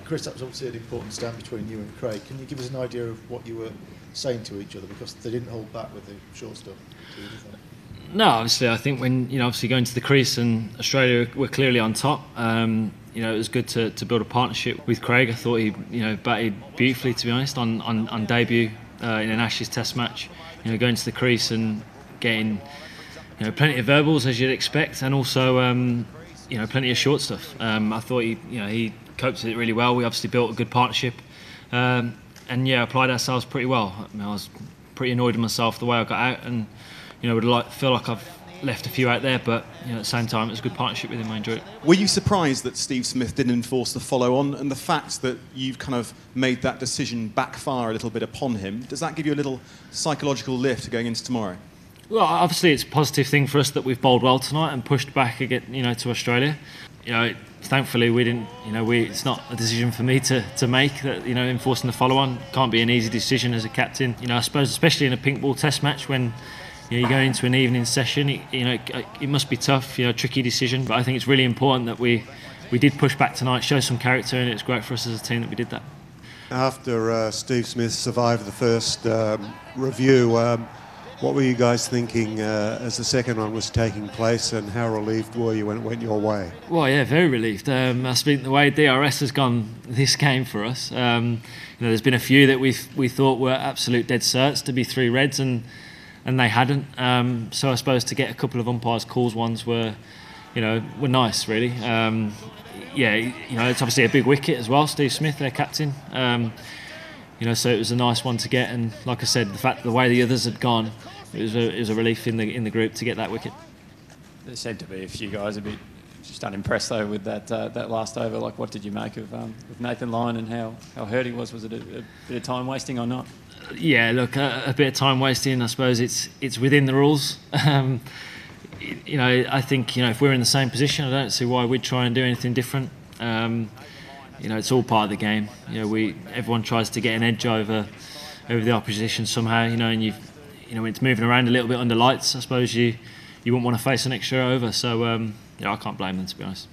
Chris, that was obviously an important stand between you and Craig. Can you give us an idea of what you were saying to each other, because they didn't hold back with the short stuff? No, obviously, I think when obviously going to the crease and Australia were clearly on top. It was good to build a partnership with Craig. I thought he batted beautifully, to be honest, on debut in an Ashes Test match. Going to the crease and getting plenty of verbals as you'd expect, and also plenty of short stuff. I thought he coped with it really well. We obviously built a good partnership, and applied ourselves pretty well. I was pretty annoyed with myself the way I got out, and would feel like I've left a few out there, but at the same time it was a good partnership with him. I enjoyed it. Were you surprised that Steve Smith didn't enforce the follow-on, and the fact that you've kind of made that decision backfire a little bit upon him, does that give you a little psychological lift going into tomorrow? Well, obviously it's a positive thing for us that we've bowled well tonight and pushed back again, to Australia. Thankfully we didn't. It's not a decision for me to make. That enforcing the follow-on can't be an easy decision as a captain. I suppose especially in a pink ball Test match when you go into an evening session, it must be tough, tricky decision. But I think it's really important that we did push back tonight, show some character, and it's great for us as a team that we did that. After Steve Smith survived the first review, what were you guys thinking as the second one was taking place, and how relieved were you when it went your way? Well, yeah, very relieved. I think the way DRS has gone this game for us, there's been a few that we thought were absolute dead certs to be 3 reds, and they hadn't. So I suppose to get a couple of umpires' calls ones were nice, really. It's obviously a big wicket as well. Steve Smith, their captain. So it was a nice one to get, and like I said, the way the others had gone, it was a relief in the group to get that wicket. There seemed to be a few guys a bit just unimpressed though with that last over. Like, what did you make of Nathan Lyon and how hurt he was? Was it a bit of time wasting or not? Yeah, look, a bit of time wasting. I suppose it's within the rules. I think if we're in the same position, I don't see why we'd try and do anything different. It's all part of the game. Everyone tries to get an edge over the opposition somehow. And when it's moving around a little bit under lights, I suppose you wouldn't want to face an extra over. So I can't blame them, to be honest.